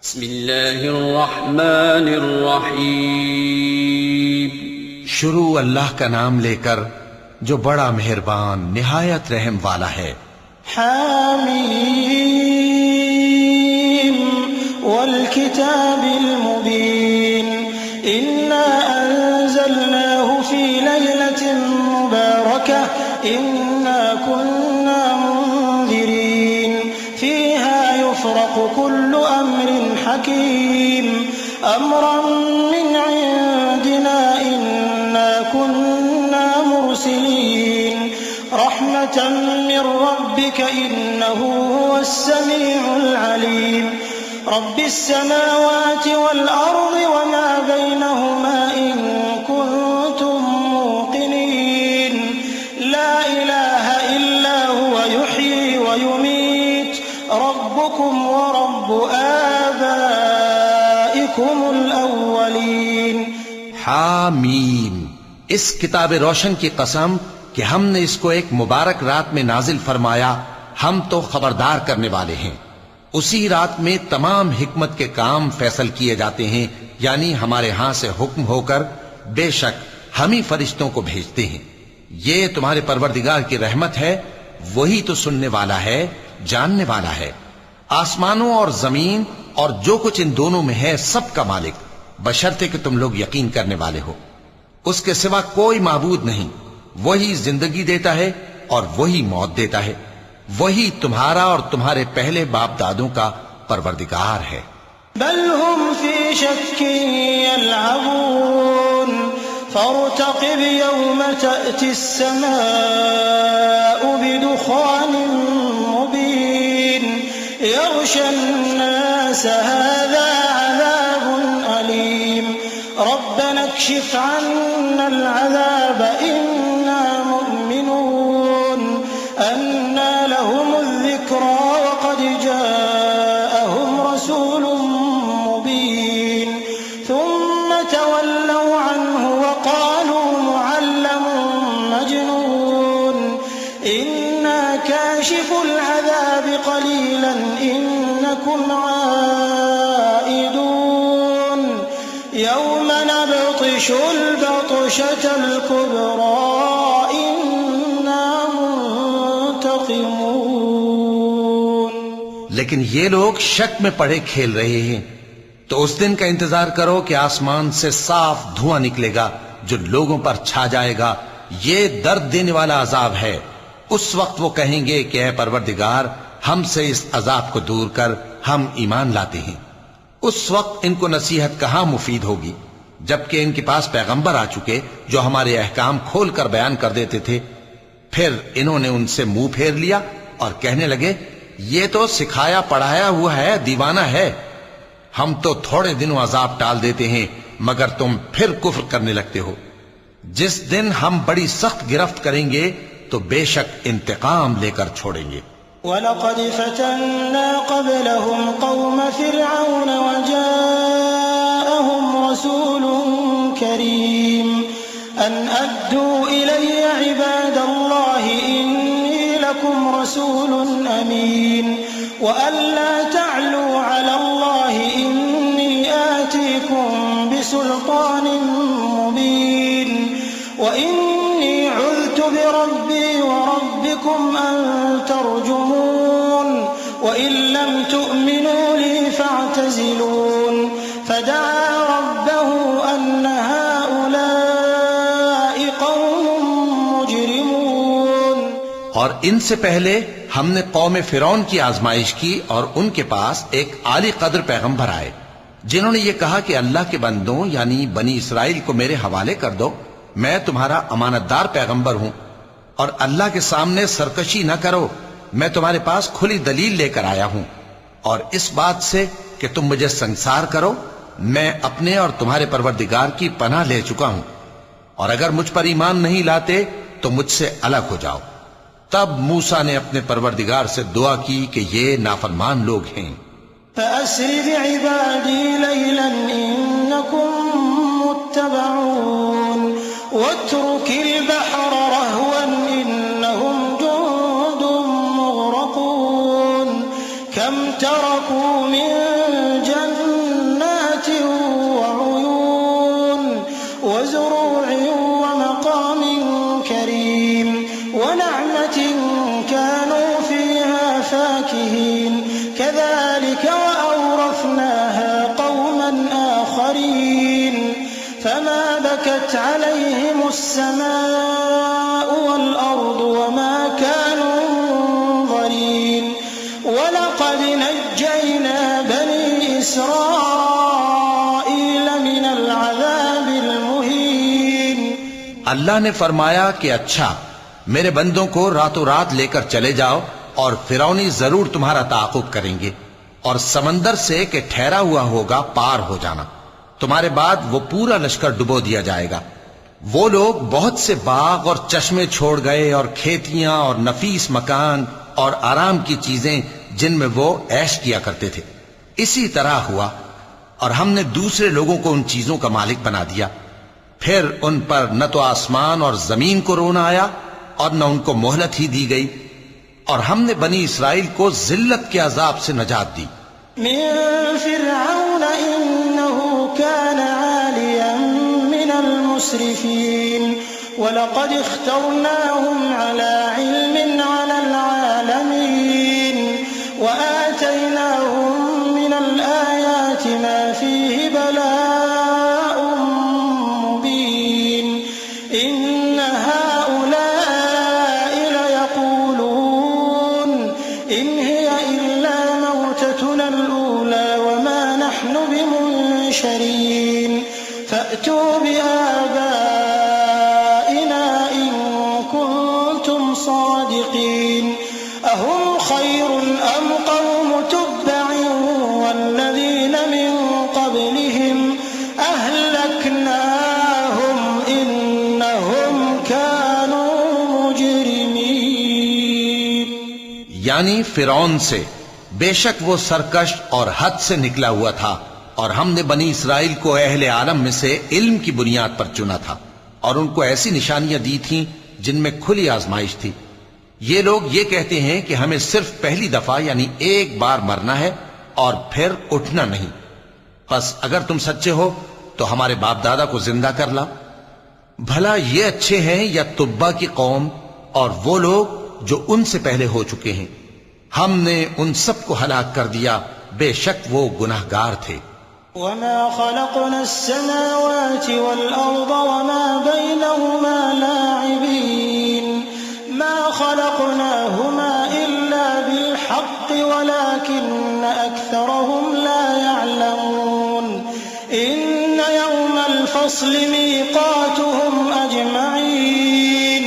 बिस्मिल्लाहिर्रहमानिर्रहीम। शुरू अल्लाह का नाम लेकर जो बड़ा मेहरबान निहायत रहम वाला है। हामीम वल किताबिल मुबीन इन्ना अंज़लनाहु फी लैलतिन मुबारकह इन्ना कुन्ना मुंज़िरीन फीहा युफ़रक़ु कुल्लु अम्रिन हकीम अम्रन मिन इंदिना इन्ना कुन्ना मुरसिलीन रहमतन मिन रब्बिक इन्नहु हुवस्समीउल अलीम रब्बिस समावाति वल अर्दि वमा बैनहुमा इन कुंतुम मूक़िनीन ला इलाहा इल्ला हुवा युह्यी व युमीत रब्बुकुम व रब्बु आबाइकुमुल अव्वलीन। हामीम, इस किताब रोशन की कसम कि हमने इसको एक मुबारक रात में नाजिल फरमाया, हम तो खबरदार करने वाले हैं। उसी रात में तमाम हिकमत के काम फैसल किए जाते हैं, यानी हमारे यहां से हुक्म होकर बेशक हम ही फरिश्तों को भेजते हैं। ये तुम्हारे परवरदिगार की रहमत है, वही तो सुनने वाला है, जानने वाला है। आसमानों और जमीन और जो कुछ इन दोनों में है सबका मालिक, बशर्ते कि तुम लोग यकीन करने वाले हो। उसके सिवा कोई माबूद नहीं। वही जिंदगी देता है और वही मौत देता है। वही तुम्हारा और तुम्हारे पहले बाप दादों का परवरदिगार है। बल हुम फी शक्किन यलअबून फर्तक़िब यौम तअतिस समाउ बिदुखानिन मुबीन यग़शन नास हाज़ा अज़ाबुन अलीम रब्बना इक्शिफ अन्नल अज़ाब इन्ना मुमिनून अन्ना लहुमुज़ ज़िक्रा वक़द जाअहुम रसूलुम मुबीन थुम्म तवल्लव अन्हु वक़ालू मुअल्लमुन मजनून इन्ना काशिफुल अज़ाब क़लीलन इन्नकुम आइदून यौम नबतिशुल बतशतल कुब्रा इन्ना मुंतक़िमून। लेकिन ये लोग शक में पड़े खेल रहे हैं। तो उस दिन का इंतजार करो कि आसमान से साफ धुआं निकलेगा जो लोगों पर छा जाएगा। ये दर्द देने वाला अजाब है। उस वक्त वो कहेंगे कि ऐ परवरदिगार, हमसे इस अजाब को दूर कर, हम ईमान लाते हैं। उस वक्त इनको नसीहत कहां मुफीद होगी, जबकि इनके पास पैगंबर आ चुके जो हमारे अहकाम खोल कर बयान कर देते थे। फिर इन्होंने उनसे मुंह फेर लिया और कहने लगे, ये तो सिखाया पढ़ाया हुआ है, दीवाना है। हम तो थोड़े दिनों अजाब टाल देते हैं, मगर तुम फिर कुफ्र करने लगते हो। जिस दिन हम बड़ी सख्त गिरफ्त करेंगे तो बेशक इंतकाम लेकर छोड़ेंगे। वलक़द फ़तन्ना क़ब्लहुम क़ौम फ़िरऔन वजाअहुम रसूलुन करीम अन अद्दू इलय्य इबादल्लाहि इन्नी लकुम रसूलुन अमीन व अल्ला तअलू अलल्लाहि इन्नी आतीकुम बिसुल्तानिन मुबीन व इन्नी उज़्तु बिरब्बी व रब्बिकुम अन तर्जुमून व इन लम तु'मिनू ली फ़अतज़िलून फ़दअा रब्बहु अन्न हाउलाइ क़ौमुम मुजरिमून। और इनसे पहले हमने कौम फिरौन की आजमाइश की और उनके पास एक आली कद्र पैगंबर आए जिन्होंने ये कहा कि अल्लाह के बंदों यानी बनी इसराइल को मेरे हवाले कर दो, मैं तुम्हारा अमानतदार पैगंबर हूं और अल्लाह के सामने सरकशी न करो। मैं तुम्हारे पास खुली दलील लेकर आया हूं और इस बात से कि तुम मुझे संसार करो, मैं अपने और तुम्हारे परवरदिगार की पनाह ले चुका हूं और अगर मुझ पर ईमान नहीं लाते तो मुझसे अलग हो जाओ। तब मूसा ने अपने परवरदिगार से दुआ की कि ये नाफरमान लोग हैं। फ़अस्रि बिइबादी लैलन इन्नकुम मुत्तबऊन वत्रुकिल बहर रहवन इन्नहुम जुंदुम मुग़रक़ून कम तरकू मिन वशत्तत अलैहिमुस्समाउ वल अर्दु वमा कानू मुनज़रीन वलक़द नज्जयना बनी इस्राईल मिनल अज़ाबिल मुहीन। अल्लाह ने फरमाया कि अच्छा, मेरे बंदों को रातों रात लेकर चले जाओ और फिरौनी जरूर तुम्हारा ताक़ुब करेंगे, और समंदर से कि ठहरा हुआ होगा पार हो जाना। तुम्हारे बाद वो पूरा लश्कर डुबो दिया जाएगा। वो लोग बहुत से बाग और चश्मे छोड़ गए और खेतियां और नफीस मकान और आराम की चीजें जिनमें वो ऐश किया करते थे। इसी तरह हुआ और हमने दूसरे लोगों को उन चीजों का मालिक बना दिया। फिर उन पर न तो आसमान और जमीन को रोना आया और न उनको मोहलत ही दी गई, और हमने बनी इसराइल को जिल्लत के अजाब से नजात दी। मिन फिरऔन इन्नहु कान आलियन मिनल मुस्रिफीन वलक़द इख्तरनाहुम अला इल्मिन अलल आलमीन वआतैनाहुम मिनल आयाति मा फीहि बलाउम मुबीन इन्न हाउलाइ लयक़ूलून इन हिय इल्ला मौततुना अल-ऊला वमा नहनु बिमुनशरीन फ़अतू बिआबाइना इन कुंतुम सादिक़ीन अहुम खैरुन अम क़ौम तुब्बइन वल्लज़ीन मिन क़ब्लिहिम अहलकनाहुम इन्नहुम कानू मुजरिमीन। यानी फिरौन से बेशक वो सरकश और हद से निकला हुआ था, और हमने बनी इसराइल को अहले आलम में से इल्म की बुनियाद पर चुना था और उनको ऐसी निशानियां दी थीं जिनमें खुली आजमाइश थी। ये लोग ये कहते हैं कि हमें सिर्फ पहली दफा यानी एक बार मरना है और फिर उठना नहीं। बस अगर तुम सच्चे हो तो हमारे बाप दादा को जिंदा कर ला। भला ये अच्छे हैं या तुब्बा की कौम और वो लोग जो उनसे पहले हो चुके हैं। हमने उन सबको हलाक कर दिया, बेशक वो गुनाहगार थे। वमा खलक़ना अस्समावाति वल अर्द वमा बैनहुमा लाइबीन मा खलक़नाहुमा इल्ला बिल हक़्क़ि वलाकिन्न अक्सरहुम ला यअलमून इन्न यौमल फ़स्लि मीक़ातुहुम अजमईन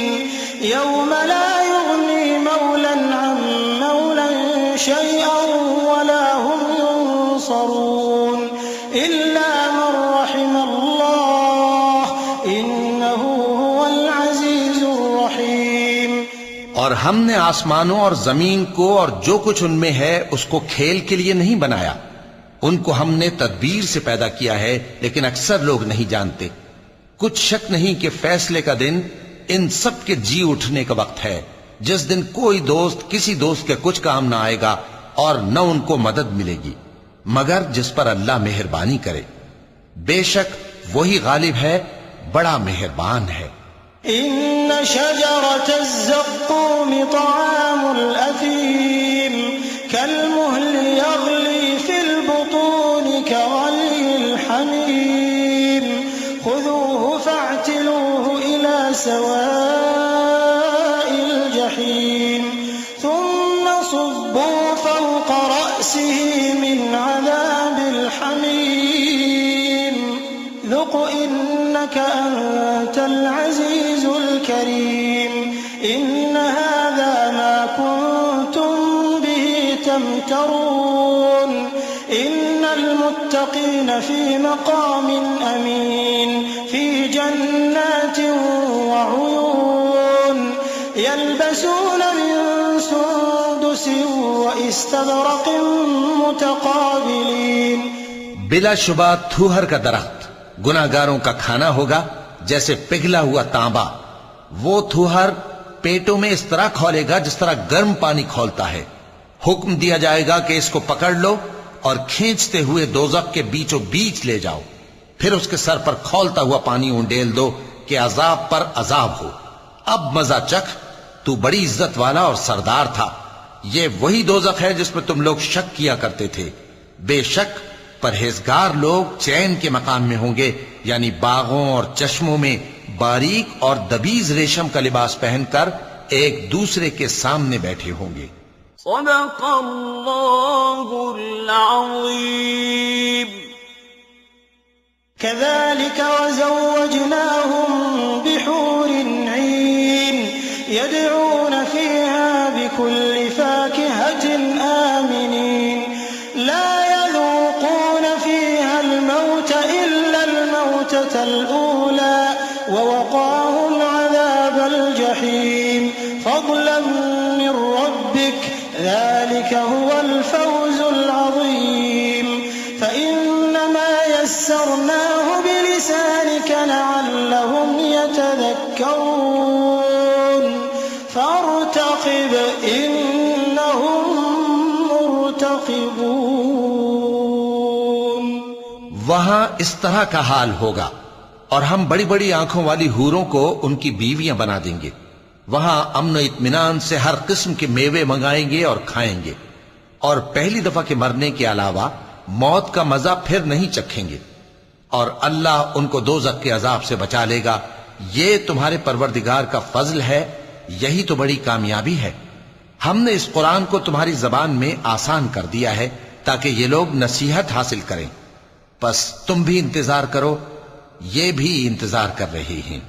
यौम ला युग़नी मौलन अन मौलन शैअन वला हुम युनसरून इल्ला मन रहिमल्लाह इन्नहु हुवल अज़ीज़ुर रहीम। और हमने आसमानों और जमीन को और जो कुछ उनमें है उसको खेल के लिए नहीं बनाया। उनको हमने तदबीर से पैदा किया है, लेकिन अक्सर लोग नहीं जानते। कुछ शक नहीं कि फैसले का दिन इन सब के जी उठने का वक्त है, जिस दिन कोई दोस्त किसी दोस्त के कुछ काम ना आएगा और न उनको मदद मिलेगी मगर जिस पर अल्लाह मेहरबानी करे। बेशक वही गालिब है, बड़ा मेहरबान है। इन्न शजरतज़्ज़क़ूम तआमुल असीम कलमुहलि यग़ली फिल बुतून कग़लिल हमीम खुज़ूहु फ़अ्तिलूहु इला सवाइल जहीम थुम्मा सुब्बू फ़ौक़ रअसिही मिन अज़ाबिल हमीम ذُقْ إِنَّكَ أَنْتَ الْعَزِيزُ الْكَرِيمُ إِنَّ هَذَا مَا كُنْتُمْ بِهِ تَمْتَرُونَ إِنَّ الْمُتَّقِينَ فِي مَقَامٍ أَمِينٍ فِي جَنَّاتٍ وَعُيُونٍ يَلْبَسُونَ مِن سُنْدُسٍ وَإِسْتَبْرَقٍ مُتَقَابِلِينَ। बिलाशुबा थूहर का दरख्त गुनाहगारों का खाना होगा जैसे पिघला हुआ तांबा। वो थूहर पेटों में इस तरह खौलेगा जिस तरह गर्म पानी खौलता है। हुक्म दिया जाएगा कि इसको पकड़ लो और खींचते हुए दोज़ख के बीचों बीच ले जाओ, फिर उसके सर पर खौलता हुआ पानी उंडेल दो कि अजाब पर अजाब हो। अब मजा चख, तू बड़ी इज्जत वाला और सरदार था। ये वही दोज़ख है जिसमें तुम लोग शक किया करते थे। बेशक परहेजगार लोग चैन के मकाम में होंगे, यानी बागों और चश्मों में बारीक और दबीज रेशम का लिबास पहनकर एक दूसरे के सामने बैठे होंगे। सदक़ल्लाहुल अज़ीम। कज़ालिक वज़व्वजनाहुम बिहूरिन ईन यदऊन फीहा बिकुल्लि फ़ाकिहतिन आमिनीन ला यज़ूक़ून फीहा अल-मौत इल्ला अल-मौततल ऊला ववक़ाहुम अज़ाबल जहीम फ़ज़लन मिन रब्बिक ज़ालिक हुवल फ़ौज़ुल अज़ीम। फ़इन्नमा यस्सरनाहु बिलिसानिक लअल्लहुम यतज़क्करून फ़ार्तक़िब इन्नहुम मुर्तक़िबून। वहां इस तरह का हाल होगा और हम बड़ी बड़ी आंखों वाली हूरों को उनकी बीवियां बना देंगे। वहां अमन इत्मीनान से हर किस्म के मेवे मंगाएंगे और खाएंगे, और पहली दफा के मरने के अलावा मौत का मजा फिर नहीं चखेंगे, और अल्लाह उनको दोज़ख के अजाब से बचा लेगा। ये तुम्हारे परवरदिगार का फजल है, यही तो बड़ी कामयाबी है। हमने इस कुरान को तुम्हारी जबान में आसान कर दिया है ताकि ये लोग नसीहत हासिल करें। बस तुम भी इंतजार करो, ये भी इंतजार कर रहे हैं।